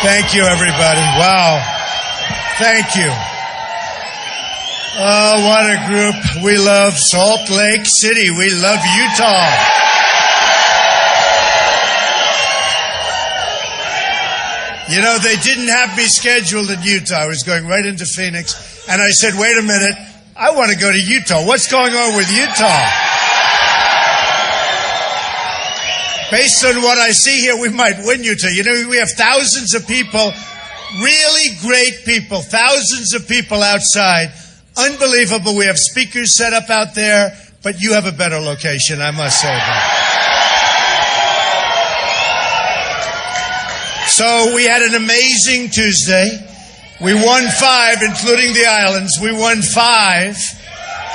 Thank you, everybody. Wow. Thank you. Oh, what a group. We love Salt Lake City. We love Utah. You know, they didn't have me scheduled in Utah. I was going right into Phoenix. And I said, wait a minute. I want to go to Utah. What's going on with Utah? Based on what I see here, we might win Utah. You know, we have thousands of people, really great people, thousands of people outside. Unbelievable. We have speakers set up out there, but you have a better location, I must say that. So we had an amazing Tuesday. We won 5, including the islands. We won 5,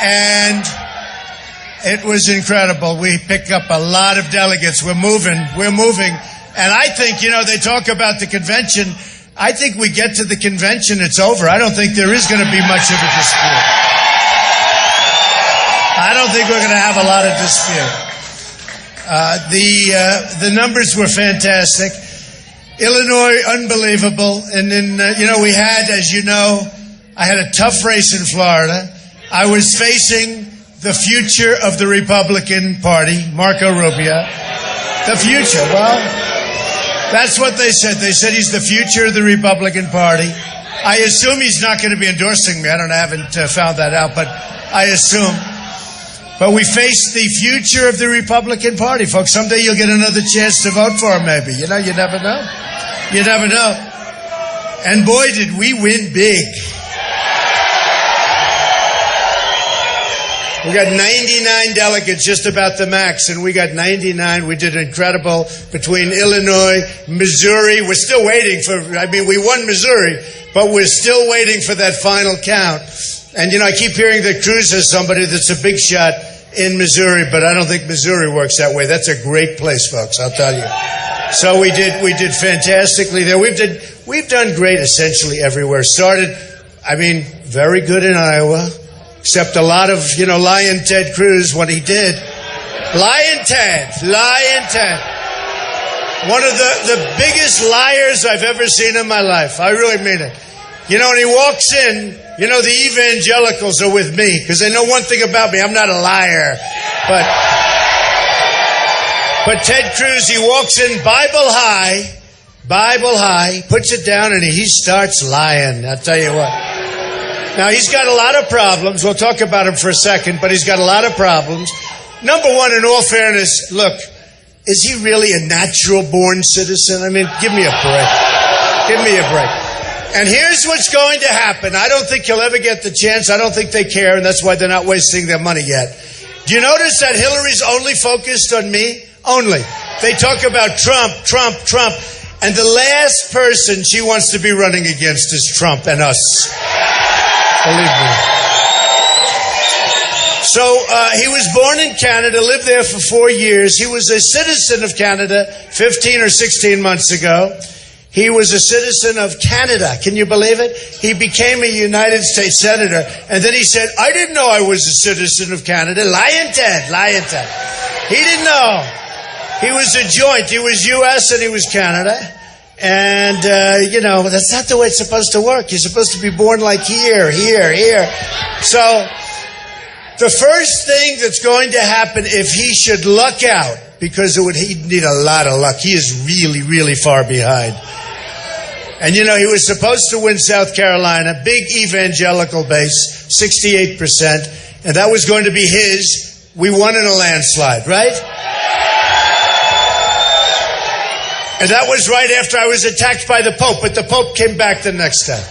and it was incredible. We picked up a lot of delegates. We're moving. And I think, you know, they talk about the convention. I think we get to the convention, it's over. I don't think there is going to be much of a dispute. I don't think we're going to have a lot of dispute. The numbers were fantastic. Illinois, unbelievable. And then, you know, we had, as you know, I had a tough race in Florida. I was facing the future of the Republican Party, Marco Rubio. The future. Well, that's what they said. They said he's the future of the Republican Party. I assume he's not going to be endorsing me. I haven't found that out, but I assume. But we face the future of the Republican Party, folks. Someday you'll get another chance to vote for him, maybe. You know, you never know. You never know. And boy, did we win big. We got 99 delegates, just about the max, and we got 99. We did incredible between Illinois, Missouri. We're still waiting we won Missouri, but we're still waiting for that final count. And, you know, I keep hearing that Cruz has somebody that's a big shot in Missouri, but I don't think Missouri works that way. That's a great place, folks, I'll tell you. So we did fantastically there. We've done great essentially everywhere. Very good in Iowa. Except a lot of, you know, Lion Ted Cruz, what he did. Lion Ted. One of the biggest liars I've ever seen in my life. I really mean it. You know, when he walks in, you know, the evangelicals are with me because they know one thing about me. I'm not a liar. But Ted Cruz, he walks in Bible high, puts it down, and he starts lying. I'll tell you what. Now, he's got a lot of problems. We'll talk about him for a second, but he's got a lot of problems. Number one, in all fairness, look, is he really a natural-born citizen? I mean, give me a break. Give me a break. And here's what's going to happen. I don't think he'll ever get the chance. I don't think they care, and that's why they're not wasting their money yet. Do you notice that Hillary's only focused on me? Only. They talk about Trump. And the last person she wants to be running against is Trump and us. Believe me. So he was born in Canada, lived there for 4 years. He was a citizen of Canada 15 or 16 months ago. He was a citizen of Canada. Can you believe it? He became a United States Senator. And then he said, I didn't know I was a citizen of Canada. Lion Ted. He didn't know. He was a joint. He was U.S. and he was Canada. And, you know, that's not the way it's supposed to work. You're supposed to be born like here. So the first thing that's going to happen if he should luck out, because he'd need a lot of luck. He is really, really far behind. And, you know, he was supposed to win South Carolina, big evangelical base, 68%, and that was going to be his. We won in a landslide, right? And that was right after I was attacked by the Pope, but the Pope came back the next time.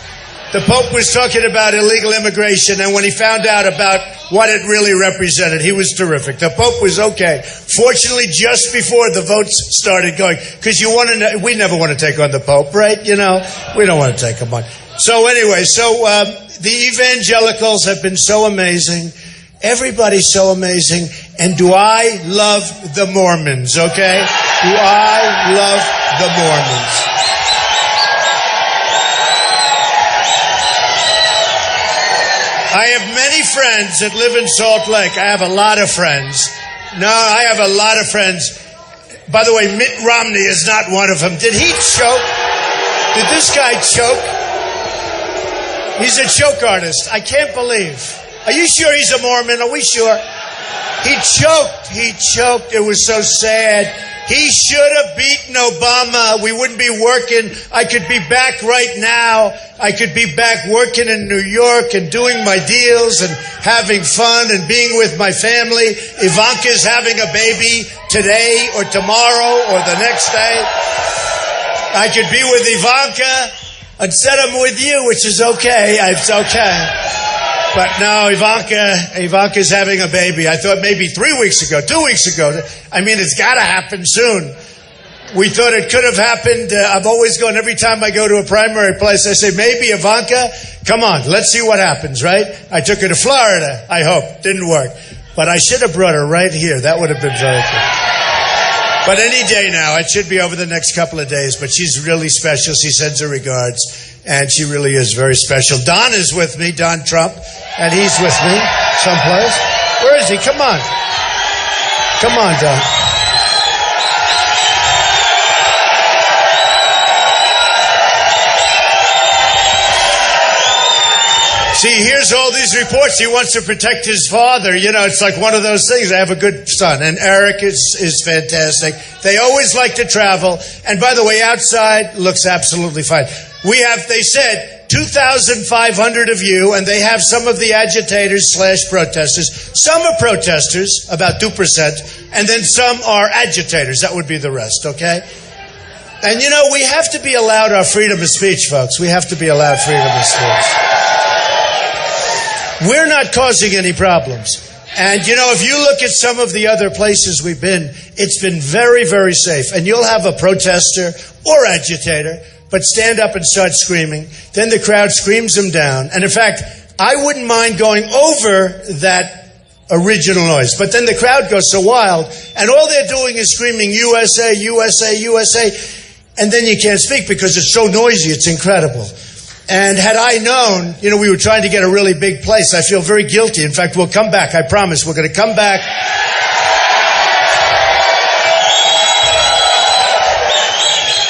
The Pope was talking about illegal immigration, and when he found out about what it really represented, he was terrific. The Pope was okay. Fortunately, just before the votes started going, because we never want to take on the Pope, right? You know, we don't want to take him on. So anyway, the evangelicals have been so amazing. Everybody's so amazing. And do I love the Mormons, okay? Do I love the Mormons? I have many friends that live in Salt Lake. I have a lot of friends. I have a lot of friends. By the way, Mitt Romney is not one of them. Did he choke? Did this guy choke? He's a choke artist. I can't believe. Are you sure he's a Mormon? Are we sure? He choked. He choked. It was so sad. He should have beaten Obama. We wouldn't be working. I could be back right now. I could be back working in New York and doing my deals and having fun and being with my family. Ivanka's having a baby today or tomorrow or the next day. I could be with Ivanka. Instead I'm with you, which is okay. It's okay. But no, Ivanka's having a baby. I thought maybe 3 weeks ago, 2 weeks ago. I mean, it's got to happen soon. We thought it could have happened. I've always gone, every time I go to a primary place, I say, maybe Ivanka, come on, let's see what happens, right? I took her to Florida, I hope. Didn't work. But I should have brought her right here. That would have been very good. But any day now, it should be over the next couple of days. But she's really special. She sends her regards. And she really is very special. Don is with me, Don Trump. And he's with me someplace. Where is he? Come on. Come on, Don. See, here's all these reports. He wants to protect his father. You know, it's like one of those things. I have a good son, and Eric is fantastic. They always like to travel. And by the way, outside looks absolutely fine. We have, they said, 2,500 of you, and they have some of the agitators / protesters. Some are protesters, about 2%, and then some are agitators. That would be the rest, okay? And you know, we have to be allowed our freedom of speech, folks. We have to be allowed freedom of speech. We're not causing any problems. And, you know, if you look at some of the other places we've been, it's been very, very safe. And you'll have a protester or agitator, but stand up and start screaming. Then the crowd screams them down. And, in fact, I wouldn't mind going over that original noise. But then the crowd goes so wild, and all they're doing is screaming, USA, USA, USA. And then you can't speak because it's so noisy. It's incredible. And had I known, you know, we were trying to get a really big place, I feel very guilty. In fact, we'll come back. I promise. We're going to come back.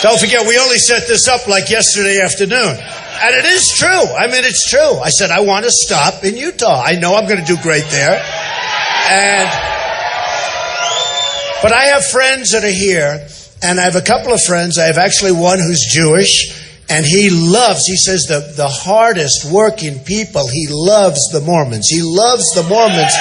Don't forget, we only set this up like yesterday afternoon. And it is true. I mean, it's true. I said, I want to stop in Utah. I know I'm going to do great there. But I have friends that are here, and I have a couple of friends. I have actually one who's Jewish. And he says the hardest working people, he loves the Mormons. He loves the Mormons.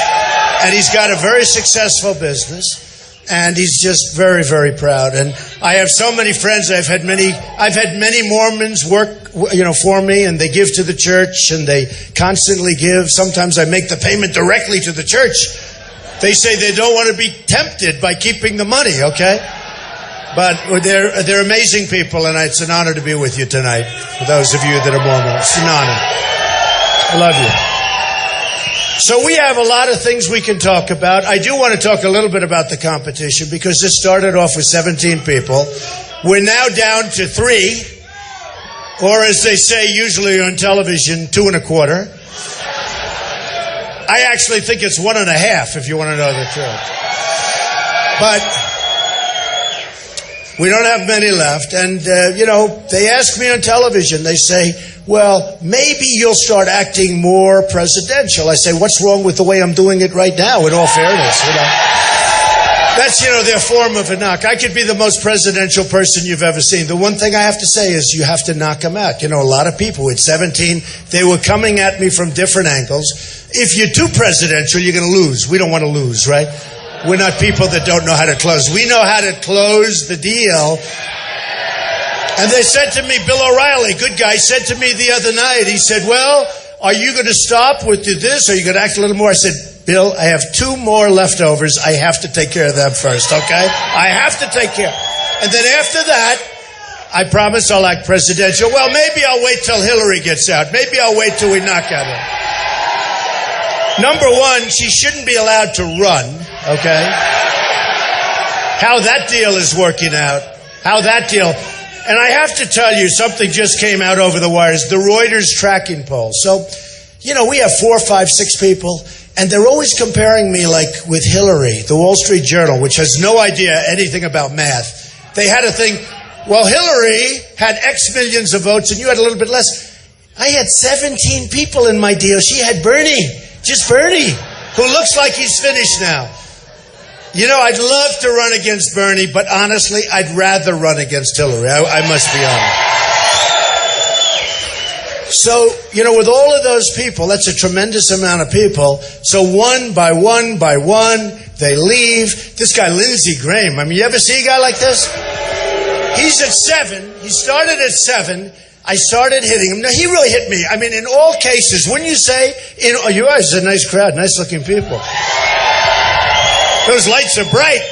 And he's got a very successful business. And he's just very, very proud. And I have so many friends. I've had many Mormons work, you know, for me, and they give to the church, and they constantly give. Sometimes I make the payment directly to the church. They say they don't want to be tempted by keeping the money, okay? But they're amazing people, and it's an honor to be with you tonight. For those of you that are Mormons, it's an honor. I love you. So we have a lot of things we can talk about. I do want to talk a little bit about the competition, because this started off with 17 people. We're now down to 3, or as they say usually on television, 2 1/4. I actually think it's 1 1/2, if you want to know the truth. But we don't have many left. And, you know, they ask me on television, they say, well, maybe you'll start acting more presidential. I say, what's wrong with the way I'm doing it right now, in all fairness, you know? That's, you know, their form of a knock. I could be the most presidential person you've ever seen. The one thing I have to say is you have to knock them out. You know, a lot of people at 17, they were coming at me from different angles. If you're too presidential, you're going to lose. We don't want to lose, right? We're not people that don't know how to close. We know how to close the deal. And they said to me, Bill O'Reilly, good guy, said to me the other night, he said, well, are you going to stop with this? Are you going to act a little more? I said, Bill, I have 2 more leftovers. I have to take care of them first, okay? I have to take care. And then after that, I promise I'll act presidential. Well, maybe I'll wait till Hillary gets out. Maybe I'll wait till we knock at her. Number 1, she shouldn't be allowed to run, okay? How that deal is working out. How that deal. And I have to tell you, something just came out over the wires, the Reuters tracking poll. So, you know, we have 4, 5, 6 people, and they're always comparing me like with Hillary, the Wall Street Journal, which has no idea anything about math. They had a thing, Well, Hillary had X millions of votes and you had a little bit less. I had 17 people in my deal. She had Bernie, just Bernie, who looks like he's finished now. You know, I'd love to run against Bernie, but honestly, I'd rather run against Hillary. I must be honest. So, you know, with all of those people, that's a tremendous amount of people. So one by one by one, they leave. This guy, Lindsey Graham, I mean, you ever see a guy like this? He's at 7. He started at 7. I started hitting him. Now, he really hit me. I mean, in all cases, when you say, you guys are a nice crowd, nice looking people. Those lights are bright.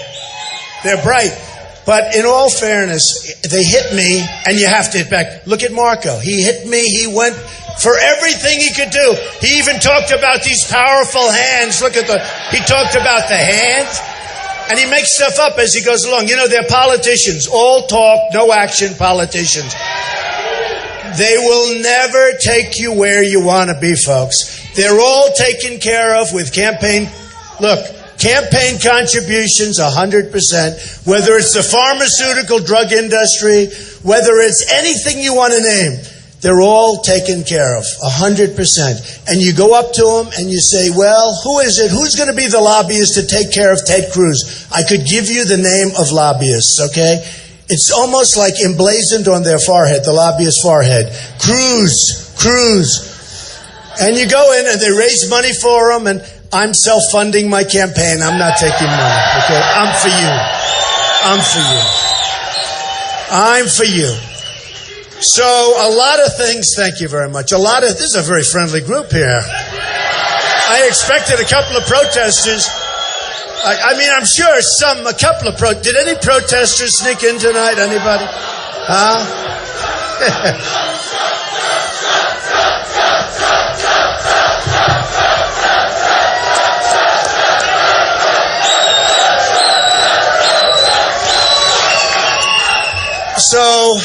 They're bright. But in all fairness, they hit me, and you have to hit back. Look at Marco. He hit me. He went for everything he could do. He even talked about these powerful hands. He talked about the hands. And he makes stuff up as he goes along. You know, they're politicians. All talk, no action politicians. They will never take you where you want to be, folks. They're all taken care of with campaign. Look, campaign contributions, 100%. Whether it's the pharmaceutical drug industry, whether it's anything you want to name, they're all taken care of, 100%. And you go up to them and you say, well, who is it? Who's going to be the lobbyist to take care of Ted Cruz? I could give you the name of lobbyists, okay? It's almost like emblazoned on their forehead, the lobbyist's forehead. Cruz. And you go in and they raise money for them, and I'm self-funding my campaign. I'm not taking money, okay? I'm for you. So a lot of things, thank you very much. This is a very friendly group here. I expected a couple of protesters. I mean, I'm sure did any protesters sneak in tonight? Anybody? Huh? So,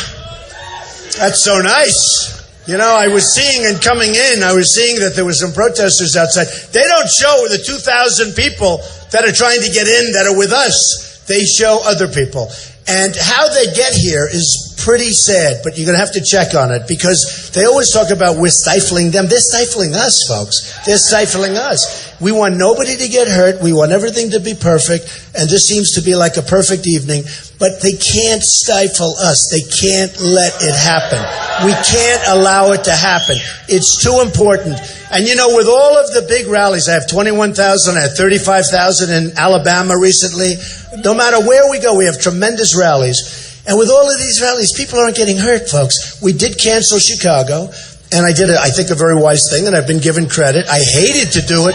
that's so nice. You know, I was seeing and coming in, I was seeing that there were some protesters outside. They don't show the 2,000 people that are trying to get in that are with us. They show other people. And how they get here is pretty sad, but you're going to have to check on it because they always talk about we're stifling them. They're stifling us, folks. They're stifling us. We want nobody to get hurt. We want everything to be perfect. And this seems to be like a perfect evening. But they can't stifle us. They can't let it happen. We can't allow it to happen. It's too important. And you know, with all of the big rallies, I have 21,000, I had 35,000 in Alabama recently. No matter where we go, we have tremendous rallies. And with all of these rallies, people aren't getting hurt, folks. We did cancel Chicago, and I did, I think, a very wise thing, and I've been given credit. I hated to do it.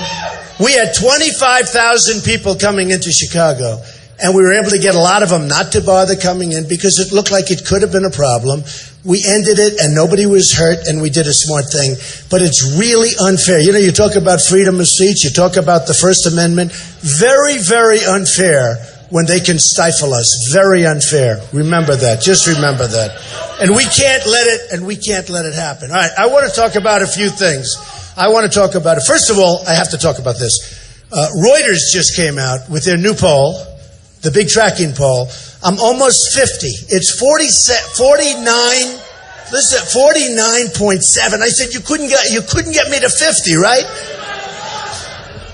We had 25,000 people coming into Chicago, and we were able to get a lot of them not to bother coming in because it looked like it could have been a problem. We ended it, and nobody was hurt, and we did a smart thing. But it's really unfair. You know, you talk about freedom of speech, you talk about the First Amendment. Very, very unfair when they can stifle us. Very unfair. Remember that. Just remember that. And we can't let it happen. All right, I want to talk about a few things. First of all, I have to talk about this. Reuters just came out with their new poll, the big tracking poll. I'm almost 50. It's 49.7. I said, you couldn't get me to 50, right?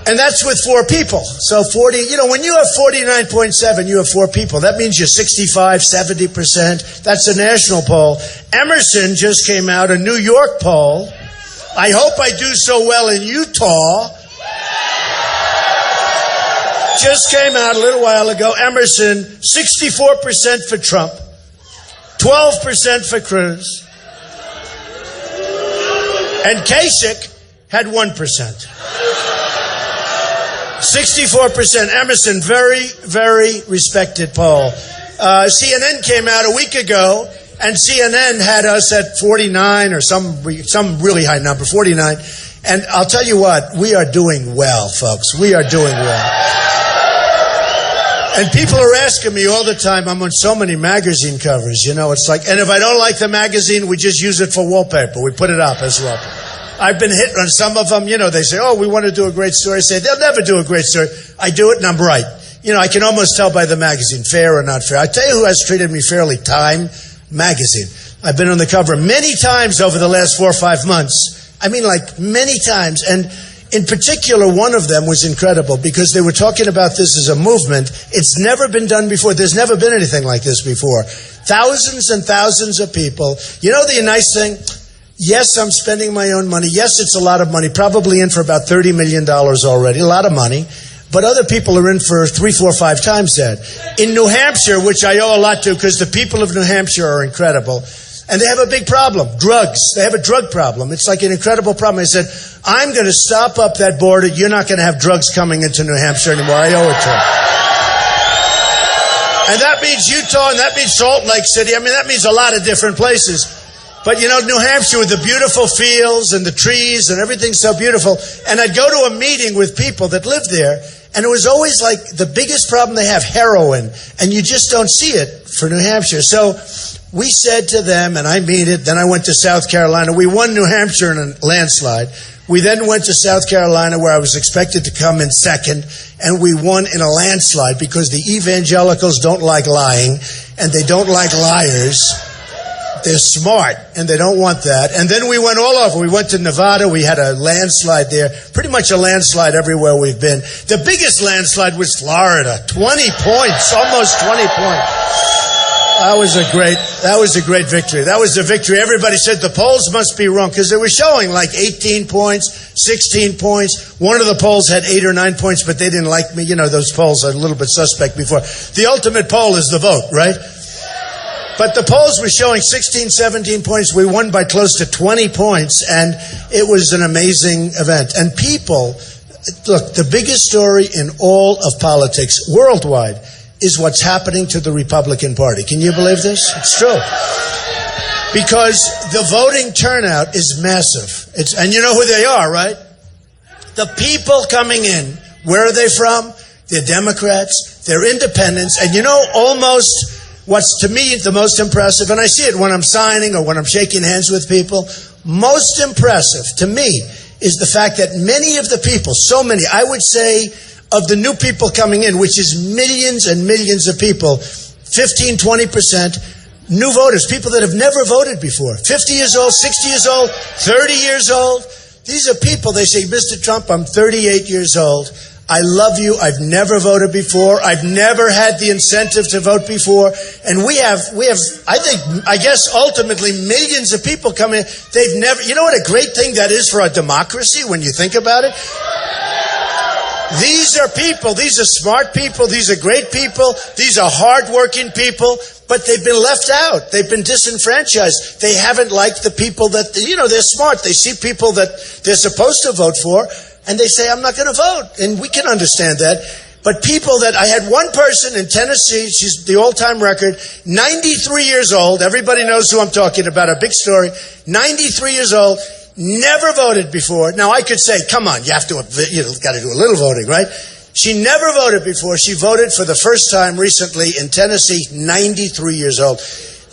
And that's with 4 people. So 40, you know, when you have 49.7, you have 4 people. That means you're 65, 70%. That's a national poll. Emerson just came out, a New York poll. I hope I do so well in Utah. Just came out a little while ago. Emerson, 64% for Trump, 12% for Cruz. And Kasich had 1%. 64%. Emerson, very, very respected poll. CNN came out a week ago, and CNN had us at 49 or some really high number, 49. And I'll tell you what, we are doing well, folks. We are doing well. And people are asking me all the time, I'm on so many magazine covers, you know, it's like, and if I don't like the magazine, we just use it for wallpaper. We put it up as wallpaper. I've been hit on some of them, you know, they say, oh, we want to do a great story. I say, they'll never do a great story. I do it and I'm right. You know, I can almost tell by the magazine, fair or not fair. I tell you who has treated me fairly time magazine. I've been on the cover many times over the last 4 or 5 months. I mean, like many times. And in particular, one of them was incredible because they were talking about this as a movement. It's never been done before. There's never been anything like this before. Thousands and thousands of people. You know the nice thing? Yes, I'm spending my own money. Yes, it's a lot of money. Probably in for about $30 million already. A lot of money. But other people are in for 3, 4, 5 times that. In New Hampshire, which I owe a lot to because the people of New Hampshire are incredible, and they have a big problem, drugs. They have a drug problem. It's like an incredible problem. I said, I'm going to stop up that border. You're not going to have drugs coming into New Hampshire anymore. I owe it to them. And that means Utah, and that means Salt Lake City. I mean, that means a lot of different places. But, you know, New Hampshire with the beautiful fields and the trees and everything's so beautiful. And I'd go to a meeting with people that lived there, and it was always like the biggest problem they have, heroin. And you just don't see it for New Hampshire. So we said to them, and I mean it, then I went to South Carolina. We won New Hampshire in a landslide. We then went to South Carolina where I was expected to come in second, and we won in a landslide because the evangelicals don't like lying, and they don't like liars. They're smart, and they don't want that. And then we went all over. We went to Nevada. We had a landslide there. Pretty much a landslide everywhere we've been. The biggest landslide was Florida. 20 points, almost 20 points. That was a great victory. That was the victory. Everybody said the polls must be wrong because they were showing like 18 points, 16 points. One of the polls had 8 or 9 points, but they didn't like me. You know, those polls are a little bit suspect before. The ultimate poll is the vote, right? But the polls were showing 16, 17 points. We won by close to 20 points, and it was an amazing event. And people, look, the biggest story in all of politics worldwide is what's happening to the Republican Party. Can you believe this? It's true. Because the voting turnout is massive. And you know who they are, right? The people coming in, where are they from? They're Democrats, they're independents, and you know almost what's to me the most impressive, and I see it when I'm signing or when I'm shaking hands with people, most impressive to me is the fact that many of the people, so many, I would say of the new people coming in, which is millions and millions of people, 15, 20%, new voters, people that have never voted before, 50 years old, 60 years old, 30 years old. These are people, they say, Mr. Trump, I'm 38 years old. I love you. I've never voted before. I've never had the incentive to vote before. And we have, I guess, ultimately millions of people come in. They've never, you know what a great thing that is for a democracy when you think about it? These are people. These are smart people. These are great people. These are hardworking people. But they've been left out. They've been disenfranchised. They haven't liked the people that, you know, they're smart. They see people that they're supposed to vote for, and they say, I'm not going to vote. And we can understand that. But people that, I had one person in Tennessee, she's the all-time record, 93 years old. Everybody knows who I'm talking about, a big story. 93 years old, never voted before. Now, I could say, come on, you have to, got to do a little voting, right? She never voted before. She voted for the first time recently in Tennessee, 93 years old.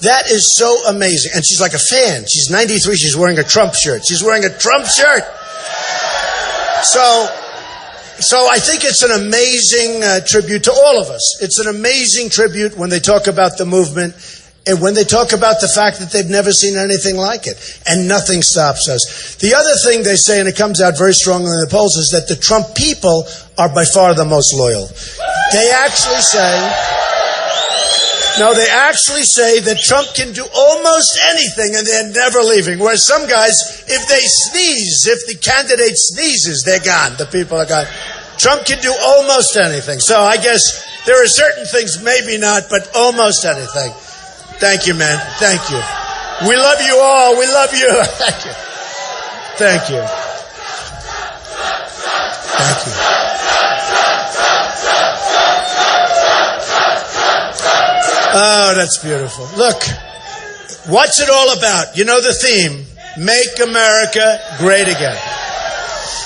That is so amazing. And she's like a fan. She's 93. She's wearing a Trump shirt. She's wearing a Trump shirt. So I think it's an amazing tribute to all of us. It's an amazing tribute when they talk about the movement and when they talk about the fact that they've never seen anything like it. And nothing stops us. The other thing they say, and it comes out very strongly in the polls, is that the Trump people are by far the most loyal. They actually say that Trump can do almost anything and they're never leaving. Whereas some guys, if they sneeze, if the candidate sneezes, they're gone. The people are gone. Trump can do almost anything. So I guess there are certain things, maybe not, but almost anything. Thank you, man. Thank you. We love you all. We love you. Thank you. Thank you. Thank you. Oh, that's beautiful. Look, what's it all about? You know the theme, Make America Great Again.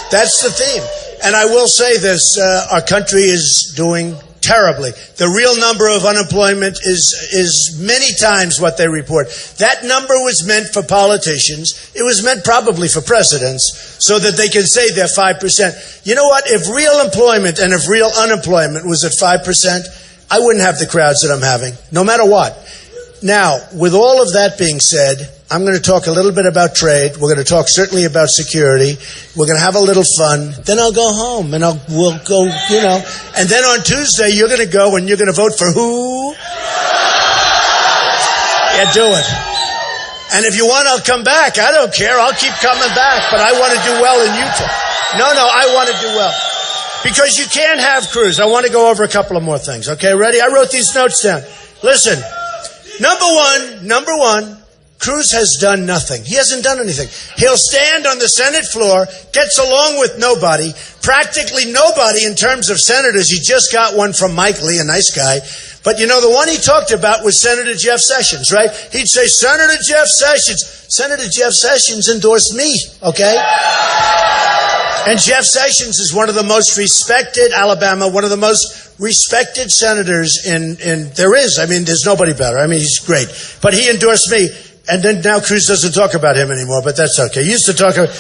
That's the theme. And I will say this, our country is doing terribly. The real number of unemployment is many times what they report. That number was meant for politicians. It was meant probably for presidents so that they can say they're 5%. You know what? If real employment and if real unemployment was at 5%, I wouldn't have the crowds that I'm having, no matter what. Now, with all of that being said, I'm going to talk a little bit about trade. We're going to talk certainly about security. We're going to have a little fun. Then I'll go home and we'll go, And then on Tuesday, you're going to go and you're going to vote for who? Yeah, do it. And if you want, I'll come back. I don't care. I'll keep coming back. But I want to do well in Utah. No, I want to do well. Because you can't have Cruz. I want to go over a couple of more things. Okay, ready? I wrote these notes down. Listen. Number one, Cruz has done nothing. He hasn't done anything. He'll stand on the Senate floor, gets along with nobody, practically nobody in terms of senators. He just got one from Mike Lee, a nice guy. But the one he talked about was Senator Jeff Sessions, right? He'd say, Senator Jeff Sessions. Senator Jeff Sessions endorsed me, okay? And Jeff Sessions is one of the most respected, Alabama, one of the most respected senators in there is. I mean, there's nobody better. I mean, he's great. But he endorsed me. And then now Cruz doesn't talk about him anymore, but that's okay. He used to talk about,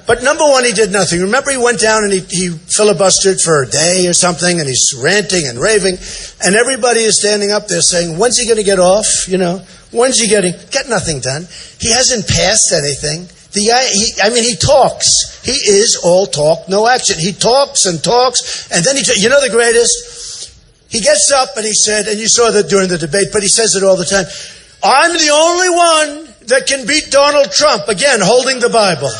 but number one, he did nothing. Remember, he went down and he filibustered for a day or something, and he's ranting and raving, and everybody is standing up there saying, when's he going to get off? When's he get nothing done? He hasn't passed anything. He talks. He is all talk, no action. He talks and talks, and then the greatest? He gets up and he said, and you saw that during the debate, but he says it all the time, I'm the only one that can beat Donald Trump. Again, holding the Bible.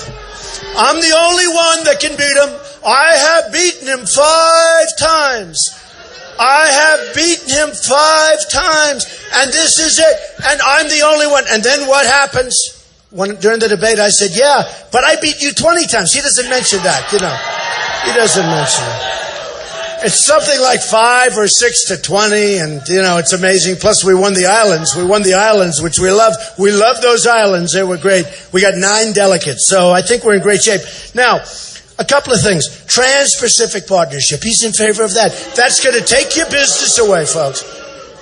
I'm the only one that can beat him. I have beaten him 5 times. I have beaten him 5 times. And this is it. And I'm the only one. And then what happens? During the debate, I said, yeah, but I beat you 20 times. He doesn't mention that, He doesn't mention it. It's something like 5 or 6 to 20, and, it's amazing. Plus, we won the islands. We won the islands, which we love. We love those islands. They were great. We got 9 delegates, so I think we're in great shape. Now, a couple of things. Trans-Pacific Partnership. He's in favor of that. That's going to take your business away, folks.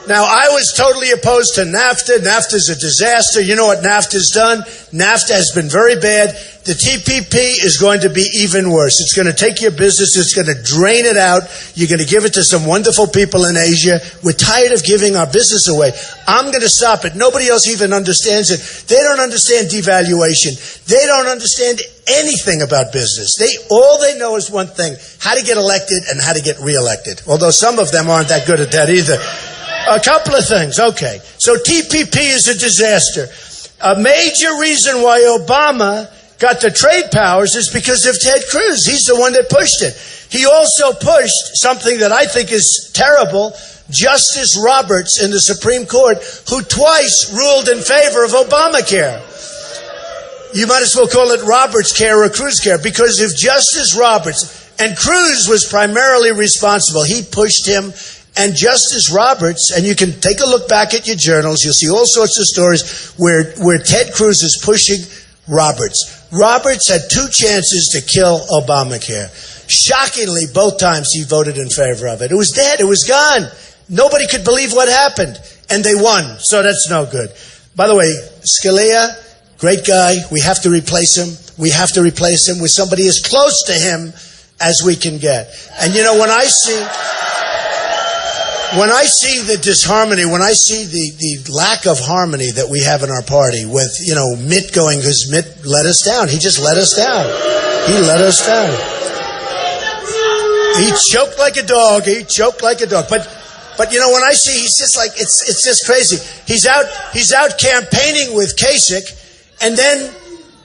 Now, I was totally opposed to NAFTA. NAFTA's a disaster. You know what NAFTA's done? NAFTA has been very bad. The TPP is going to be even worse. It's going to take your business. It's going to drain it out. You're going to give it to some wonderful people in Asia. We're tired of giving our business away. I'm going to stop it. Nobody else even understands it. They don't understand devaluation. They don't understand anything about business. All they know is one thing, how to get elected and how to get reelected. Although some of them aren't that good at that either. A couple of things. Okay. So TPP is a disaster. A major reason why Obama got the trade powers is because of Ted Cruz. He's the one that pushed it. He also pushed something that I think is terrible, Justice Roberts in the Supreme Court, who twice ruled in favor of Obamacare. You might as well call it Roberts Care or Cruz Care, because if Justice Roberts, and Cruz was primarily responsible, he pushed him. And Justice Roberts, and you can take a look back at your journals, you'll see all sorts of stories where Ted Cruz is pushing Roberts. Roberts had 2 chances to kill Obamacare. Shockingly, both times he voted in favor of it. It was dead. It was gone. Nobody could believe what happened. And they won. So that's no good. By the way, Scalia, great guy. We have to replace him. We have to replace him with somebody as close to him as we can get. And when I see the disharmony, when I see the lack of harmony that we have in our party with, Mitt going, because Mitt let us down. He just let us down. He let us down. He choked like a dog. He choked like a dog. But when I see, he's just like, it's just crazy. He's out campaigning with Kasich, and then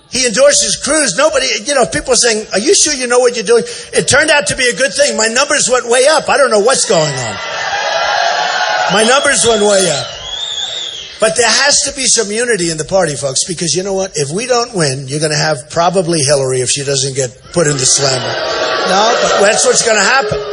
he endorses Cruz. Nobody, people are saying, are you sure you know what you're doing? It turned out to be a good thing. My numbers went way up. I don't know what's going on. My numbers went way up. But there has to be some unity in the party, folks, because you know what? If we don't win, you're going to have probably Hillary if she doesn't get put in the slammer. No, but that's what's going to happen.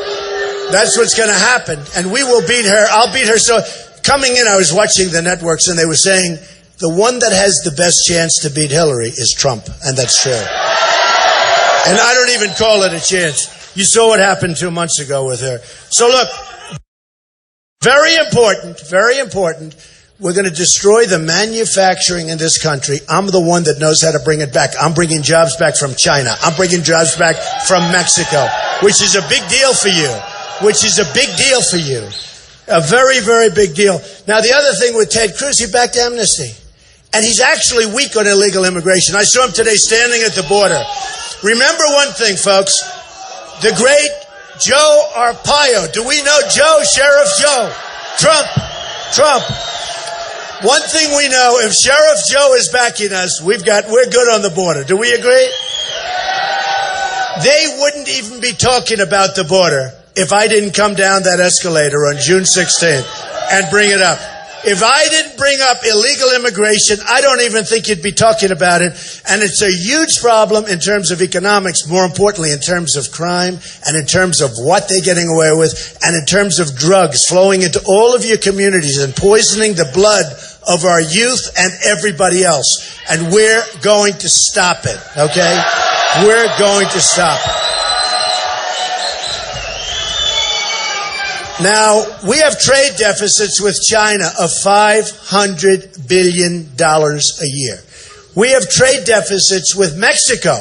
That's what's going to happen. And we will beat her. I'll beat her. So coming in, I was watching the networks, and they were saying the one that has the best chance to beat Hillary is Trump. And that's true. And I don't even call it a chance. You saw what happened 2 months ago with her. So look. Very important. We're going to destroy the manufacturing in this country. I'm the one that knows how to bring it back. I'm bringing jobs back from China. I'm bringing jobs back from Mexico, which is a big deal for you. A very, very big deal. Now, the other thing with Ted Cruz, he backed amnesty. And he's actually weak on illegal immigration. I saw him today standing at the border. Remember one thing, folks. The great Joe Arpaio. Do we know Joe? Sheriff Joe. Trump. One thing we know, if Sheriff Joe is backing us, we're good on the border. Do we agree? They wouldn't even be talking about the border if I didn't come down that escalator on June 16th and bring it up. If I didn't bring up illegal immigration, I don't even think you'd be talking about it. And it's a huge problem in terms of economics, more importantly in terms of crime and in terms of what they're getting away with and in terms of drugs flowing into all of your communities and poisoning the blood of our youth and everybody else. And we're going to stop it, okay? We're going to stop it. Now, we have trade deficits with China of $500 billion a year. We have trade deficits with Mexico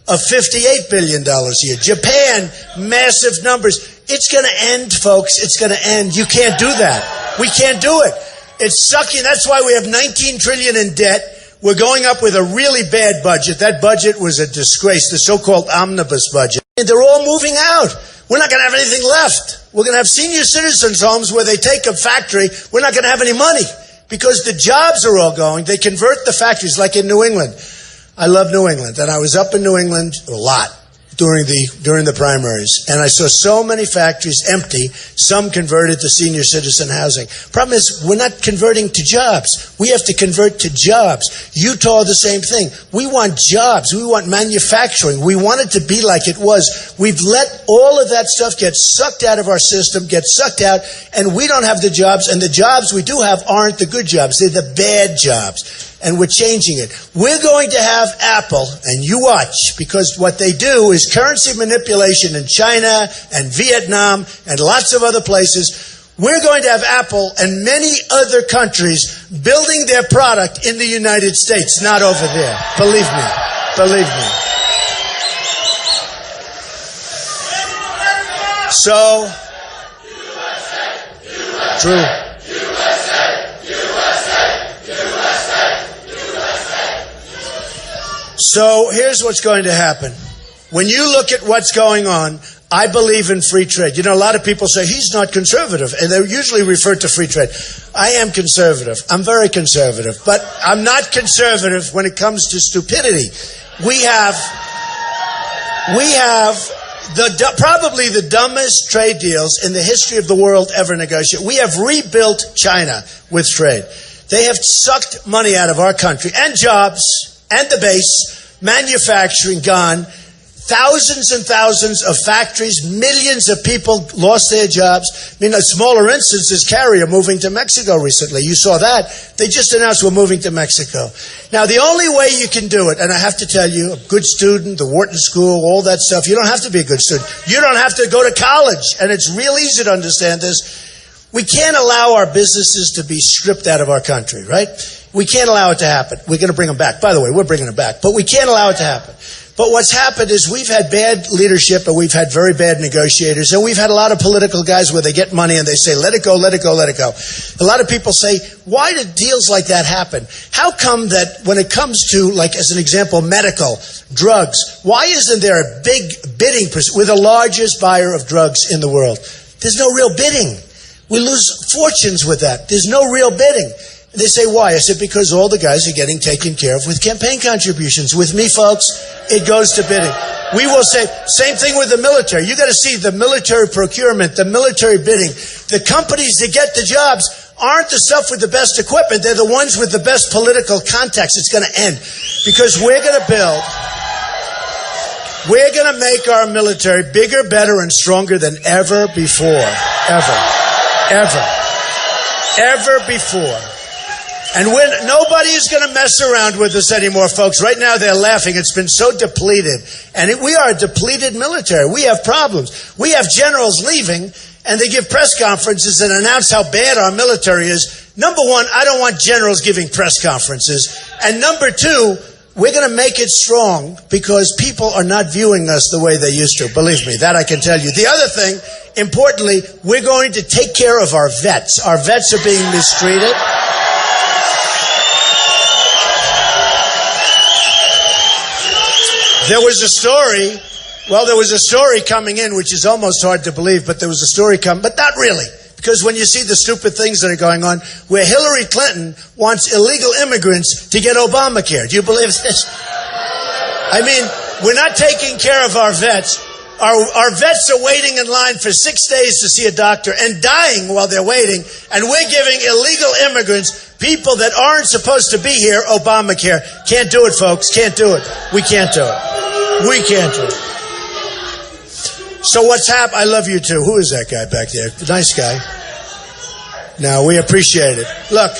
of $58 billion a year. Japan, massive numbers. It's going to end, folks. It's going to end. You can't do that. We can't do it. It's sucking. That's why we have $19 trillion in debt. We're going up with a really bad budget. That budget was a disgrace, the so-called omnibus budget. And they're all moving out. We're not going to have anything left. We're going to have senior citizens' homes where they take a factory. We're not going to have any money because the jobs are all going. They convert the factories like in New England. I love New England, and I was up in New England a lot during the primaries, and I saw so many factories empty, some converted to senior citizen housing. Problem is, we're not converting to jobs. We have to convert to jobs. Utah, the same thing. We want jobs. We want manufacturing. We want it to be like it was. We've let all of that stuff get sucked out of our system, get sucked out, and we don't have the jobs, and the jobs we do have aren't the good jobs. They're the bad jobs. And we're changing it. We're going to have Apple, and you watch, because what they do is currency manipulation in China and Vietnam and lots of other places. We're going to have Apple and many other countries building their product in the United States, not over there. Believe me. Believe me. So, true. So here's what's going to happen. When you look at what's going on, I believe in free trade. You know, a lot of people say he's not conservative, and they usually refer to free trade. I am conservative. I'm very conservative, but I'm not conservative when it comes to stupidity. We have probably the dumbest trade deals in the history of the world ever negotiated. We have rebuilt China with trade. They have sucked money out of our country and jobs and the base. Manufacturing gone, thousands and thousands of factories, millions of people lost their jobs. I mean, a smaller instance is Carrier moving to Mexico recently. You saw that. They just announced we're moving to Mexico. Now, the only way you can do it, and I have to tell you, a good student, the Wharton School, all that stuff, you don't have to be a good student. You don't have to go to college, and it's real easy to understand this. We can't allow our businesses to be stripped out of our country, right? We can't allow it to happen. We're going to bring them back. By the way, we're bringing them back. But we can't allow it to happen. But what's happened is we've had bad leadership and we've had very bad negotiators. And we've had a lot of political guys where they get money and they say, let it go, let it go, let it go. A lot of people say, why do deals like that happen? How come that when it comes to, like as an example, medical, drugs, why isn't there a big bidding? We're the largest buyer of drugs in the world. There's no real bidding. We lose fortunes with that. There's no real bidding. They say, why? I said, because all the guys are getting taken care of with campaign contributions. With me, folks, it goes to bidding. We will say, same thing with the military. You got to see the military procurement, the military bidding. The companies that get the jobs aren't the stuff with the best equipment. They're the ones with the best political contacts. It's going to end. Because we're going to make our military bigger, better, and stronger than ever before. Ever before. And nobody is going to mess around with us anymore, folks. Right now, they're laughing. It's been so depleted. And we are a depleted military. We have problems. We have generals leaving, and they give press conferences and announce how bad our military is. Number one, I don't want generals giving press conferences. And number two, we're going to make it strong because people are not viewing us the way they used to. Believe me, that I can tell you. The other thing, importantly, we're going to take care of our vets. Our vets are being mistreated. There was a story coming in, which is almost hard to believe, but there was a story coming, but not really. Because when you see the stupid things that are going on, where Hillary Clinton wants illegal immigrants to get Obamacare. Do you believe this? I mean, we're not taking care of our vets. Our vets are waiting in line for 6 days to see a doctor and dying while they're waiting. And we're giving illegal immigrants, people that aren't supposed to be here, Obamacare. Can't do it, folks. Can't do it. We can't do it. We can't do it. So what's happened? I love you too. Who is that guy back there? Nice guy. No, we appreciate it. Look.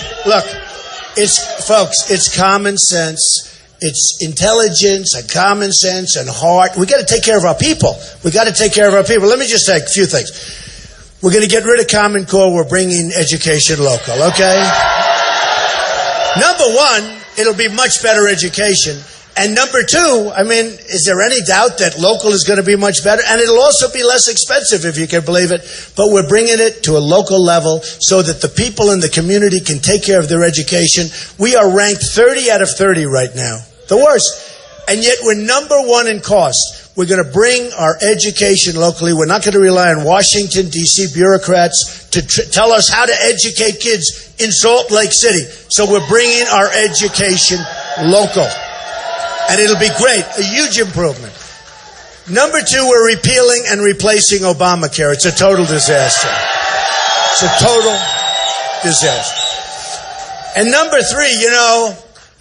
It's common sense. It's intelligence and common sense and heart. We got to take care of our people. We got to take care of our people. Let me just say a few things. We're going to get rid of Common Core. We're bringing education local, okay? Number one, it'll be much better education. And number two, I mean, is there any doubt that local is going to be much better? And it'll also be less expensive, if you can believe it. But we're bringing it to a local level so that the people in the community can take care of their education. We are ranked 30 out of 30 right now. The worst. And yet we're number one in cost. We're going to bring our education locally. We're not going to rely on Washington, D.C. bureaucrats to tell us how to educate kids in Salt Lake City. So we're bringing our education local. And it'll be great, a huge improvement. Number two, we're repealing and replacing Obamacare. It's a total disaster. It's a total disaster. And number three,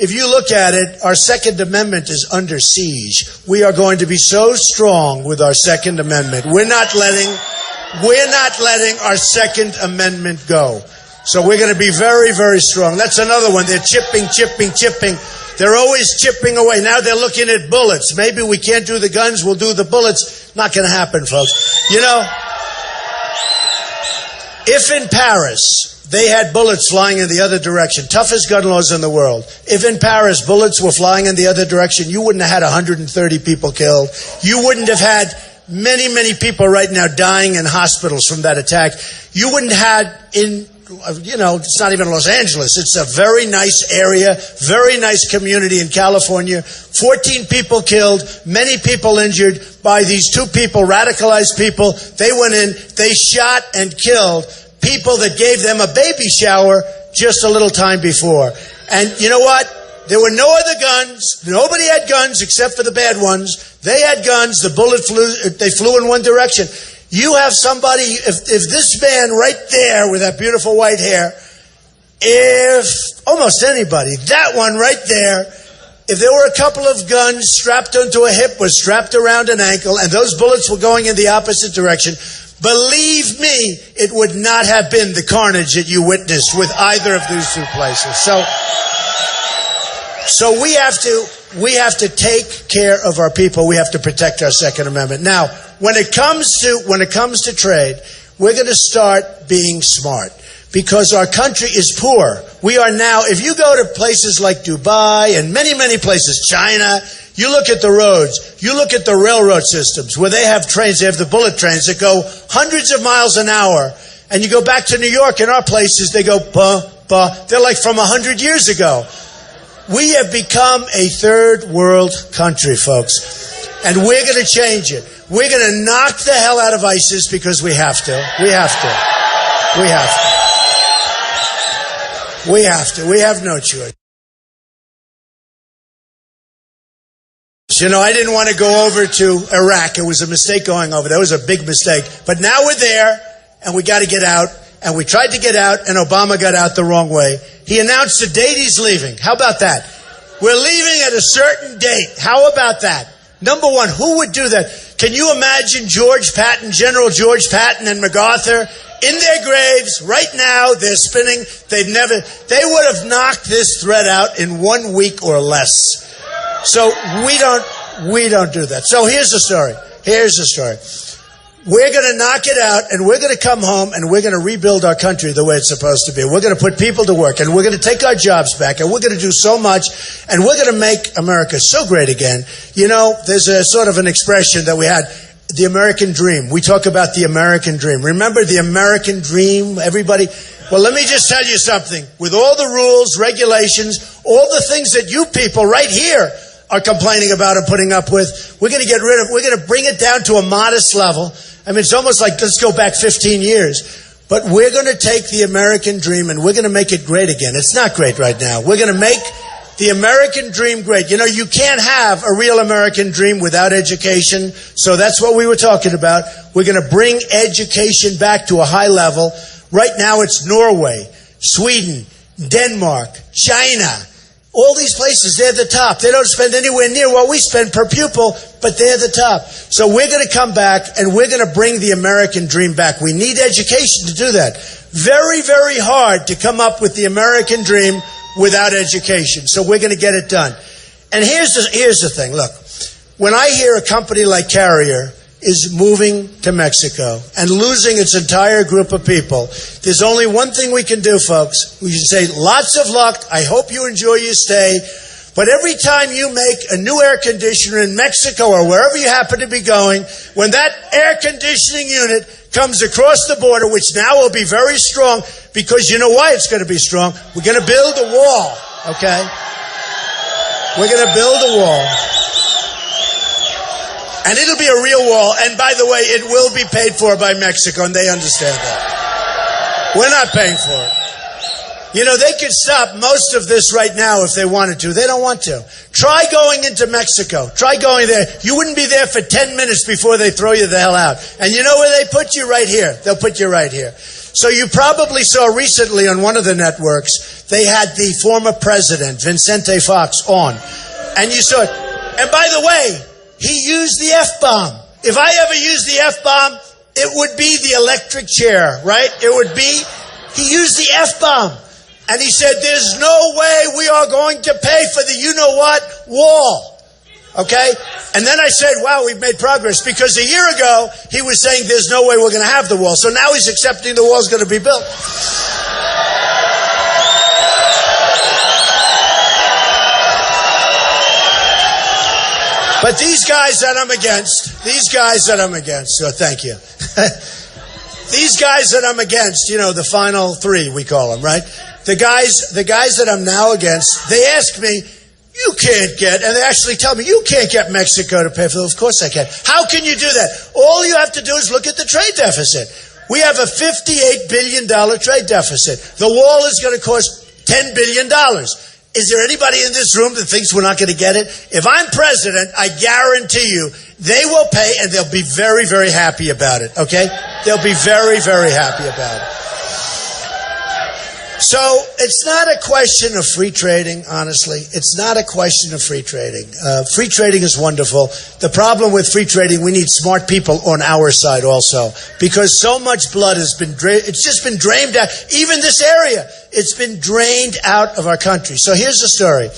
if you look at it, our Second Amendment is under siege. We are going to be so strong with our Second Amendment. We're not letting our Second Amendment go. So we're going to be very, very strong. That's another one. They're chipping. They're always chipping away. Now they're looking at bullets. Maybe we can't do the guns, we'll do the bullets. Not going to happen, folks. If in Paris they had bullets flying in the other direction, toughest gun laws in the world, if in Paris bullets were flying in the other direction, you wouldn't have had 130 people killed. You wouldn't have had many, many people right now dying in hospitals from that attack. You wouldn't have had it's not even Los Angeles. It's a very nice area, very nice community in California. 14 people killed, many people injured by these two people, radicalized people. They went in, they shot and killed people that gave them a baby shower just a little time before. And you know what? There were no other guns. Nobody had guns except for the bad ones. They had guns. The bullet flew in one direction. You have somebody, if this man right there with that beautiful white hair, if almost anybody, that one right there, if there were a couple of guns strapped onto a hip or strapped around an ankle and those bullets were going in the opposite direction, believe me, it would not have been the carnage that you witnessed with either of these two places. So we have to take care of our people. We have to protect our Second Amendment. Now, when it comes to trade, we're going to start being smart because our country is poor. We are now, if you go to places like Dubai and many, many places, China, you look at the roads, you look at the railroad systems where they have trains, they have the bullet trains that go hundreds of miles an hour. And you go back to New York and our places, they go, they're like from 100 years ago. We have become a third world country, folks, and we're going to change it. We're going to knock the hell out of ISIS because we have to. We have to. We have no choice. I didn't want to go over to Iraq. It was a mistake going over there. It was a big mistake. But now we're there, and we got to get out. And we tried to get out, and Obama got out the wrong way. He announced the date he's leaving. How about that? We're leaving at a certain date. How about that? Number one, who would do that? Can you imagine General George Patton and MacArthur in their graves right now? They're spinning. They would have knocked this threat out in 1 week or less. So we don't do that. So here's the story. We're going to knock it out, and we're going to come home, and we're going to rebuild our country the way it's supposed to be. We're going to put people to work, and we're going to take our jobs back, and we're going to do so much, and we're going to make America so great again. You know, there's a sort of an expression that we had, the American dream. We talk about the American dream. Remember the American dream, everybody? Well, let me just tell you something. With all the rules, regulations, all the things that you people right here are complaining about and putting up with, we're going to get rid of, we're going to bring it down to a modest level. I mean, it's almost like, let's go back 15 years. But we're going to take the American dream and we're going to make it great again. It's not great right now. We're going to make the American dream great. You know, you can't have a real American dream without education. So that's what we were talking about. We're going to bring education back to a high level. Right now it's Norway, Sweden, Denmark, China. All these places, they're the top. They don't spend anywhere near what we spend per pupil, but they're the top. So we're going to come back and we're going to bring the American dream back. We need education to do that. Very, very hard to come up with the American dream without education. So we're going to get it done. And here's the thing. Look, when I hear a company like Carrier is moving to Mexico and losing its entire group of people, there's only one thing we can do, folks. We should say, lots of luck. I hope you enjoy your stay. But every time you make a new air conditioner in Mexico or wherever you happen to be going, when that air conditioning unit comes across the border, which now will be very strong, because you know why it's going to be strong? We're going to build a wall, okay? We're going to build a wall. And it'll be a real wall. And by the way, it will be paid for by Mexico, and they understand that. We're not paying for it. You know, they could stop most of this right now if they wanted to. They don't want to. Try going into Mexico. Try going there. You wouldn't be there for 10 minutes before they throw you the hell out. And you know where they put you? Right here. They'll put you right here. So you probably saw recently on one of the networks, they had the former president, Vicente Fox, on. And you saw it. And by the way, he used the F-bomb. If I ever used the F-bomb, it would be the electric chair, right? It would be, he used the F-bomb. And he said, there's no way we are going to pay for the you-know-what wall. Okay? And then I said, wow, we've made progress. Because a year ago, he was saying there's no way we're going to have the wall. So now he's accepting the wall's going to be built. But these guys that I'm against, so thank you. These guys that I'm against, you know, the final three, we call them, right? The guys that I'm now against, they ask me, you can't get, and they actually tell me, you can't get Mexico to pay for it. Of course I can. How can you do that? All you have to do is look at the trade deficit. We have a $58 billion trade deficit. The wall is going to cost $10 billion. Is there anybody in this room that thinks we're not going to get it? If I'm president, I guarantee you, they will pay, and they'll be very, very happy about it, okay? They'll be very, very happy about it. So it's not a question of free trading, honestly. It's not a question of free trading. Free trading is wonderful. The problem with free trading, we need smart people on our side also, because so much blood has been it's just been drained out. Even this area, it's been drained out of our country. So here's the story.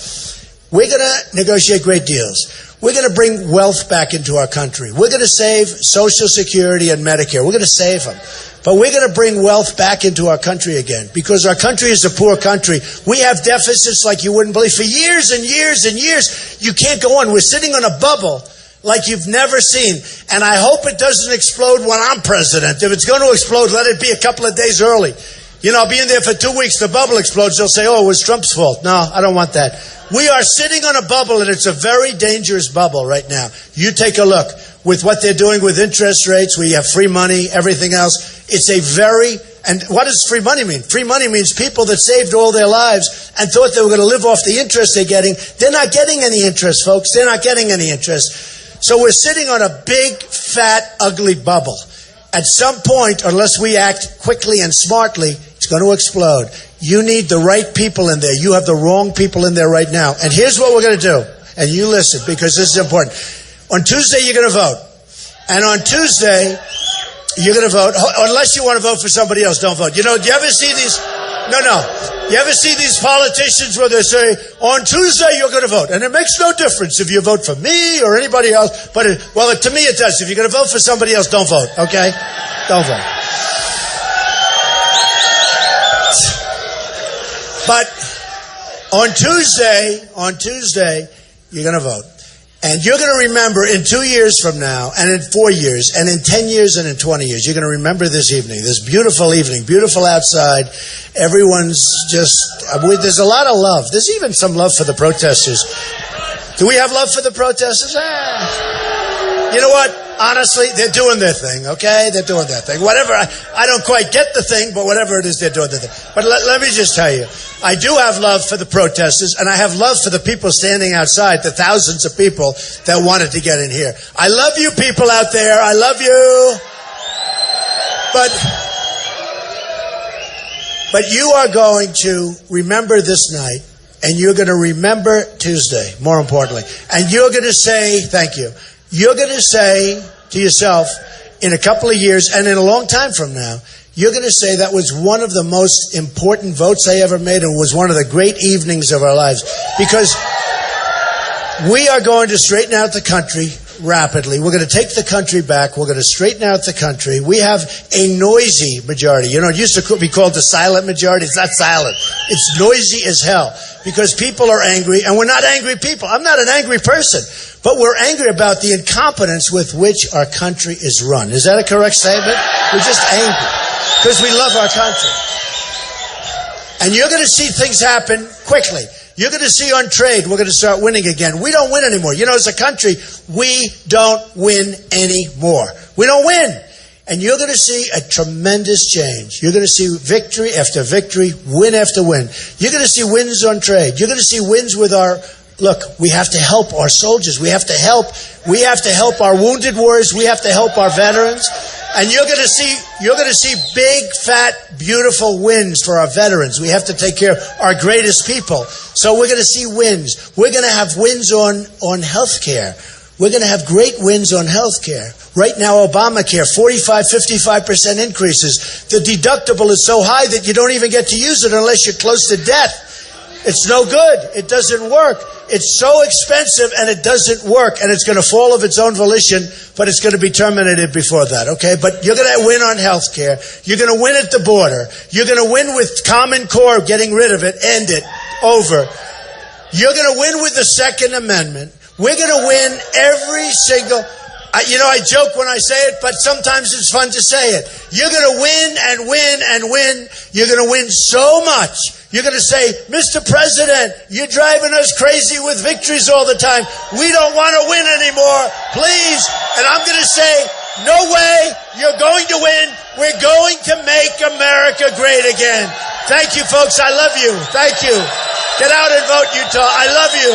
We're going to negotiate great deals. We're going to bring wealth back into our country. We're going to save Social Security and Medicare. We're going to save them. But we're going to bring wealth back into our country again, because our country is a poor country. We have deficits like you wouldn't believe. For years and years and years, you can't go on. We're sitting on a bubble like you've never seen. And I hope it doesn't explode when I'm president. If it's going to explode, let it be a couple of days early. You know, I'll be in there for 2 weeks, the bubble explodes, they'll say, oh, it was Trump's fault. No, I don't want that. We are sitting on a bubble, and it's a very dangerous bubble right now. You take a look with what they're doing with interest rates. We have free money, everything else. It's a very, and what does free money mean? Free money means people that saved all their lives and thought they were going to live off the interest they're getting. They're not getting any interest, folks. They're not getting any interest. So we're sitting on a big, fat, ugly bubble. At some point, unless we act quickly and smartly, it's going to explode. You need the right people in there. You have the wrong people in there right now. And here's what we're going to do. And you listen, because this is important. On Tuesday, you're going to vote. And on Tuesday, you're going to vote. Unless you want to vote for somebody else, don't vote. You know, do you ever see these? No. You ever see these politicians where they say, on Tuesday you're going to vote? And it makes no difference if you vote for me or anybody else. But, to me it does. If you're going to vote for somebody else, don't vote, okay? Don't vote. But on Tuesday, you're going to vote. And you're going to remember in 2 years from now, and in 4 years, and in 10 years, and in 20 years, you're going to remember this evening, this beautiful evening, beautiful outside. Everyone's there's a lot of love. There's even some love for the protesters. Do we have love for the protesters? You know what? Honestly, they're doing their thing, okay? They're doing their thing. Whatever, I don't quite get the thing, but whatever it is, they're doing their thing. But let me just tell you, I do have love for the protesters, and I have love for the people standing outside, the thousands of people that wanted to get in here. I love you people out there. I love you. But you are going to remember this night, and you're going to remember Tuesday, more importantly. And you're going to say, thank you. You're going to say to yourself, in a couple of years, and in a long time from now, you're going to say that was one of the most important votes I ever made, and was one of the great evenings of our lives. Because we are going to straighten out the country rapidly. We're going to take the country back. We're going to straighten out the country. We have a noisy majority. You know, it used to be called the silent majority. It's not silent. It's noisy as hell because people are angry, and we're not angry people. I'm not an angry person, but we're angry about the incompetence with which our country is run. Is that a correct statement? We're just angry because we love our country. And you're going to see things happen quickly. You're going to see on trade, we're going to start winning again. We don't win anymore. You know, as a country, we don't win anymore. We don't win. And you're going to see a tremendous change. You're going to see victory after victory, win after win. You're going to see wins on trade. You're going to see wins with look, we have to help our soldiers. We have to help our wounded warriors. We have to help our veterans. And you're going to see big, fat, beautiful wins for our veterans. We have to take care of our greatest people. So we're going to see wins. We're going to have wins on health care. We're going to have great wins on health care. Right now, Obamacare, 45-55% increases. The deductible is so high that you don't even get to use it unless you're close to death. It's no good. It doesn't work. It's so expensive and it doesn't work, and it's going to fall of its own volition, but it's going to be terminated before that, okay? But you're going to win on health care. You're going to win at the border. You're going to win with Common Core, getting rid of it, end it, over. You're going to win with the Second Amendment. We're going to win every single... I joke when I say it, but sometimes it's fun to say it. You're going to win and win and win. You're going to win so much. You're going to say, Mr. President, you're driving us crazy with victories all the time. We don't want to win anymore. Please. And I'm going to say, no way. You're going to win. We're going to make America great again. Thank you, folks. I love you. Thank you. Get out and vote, Utah. I love you.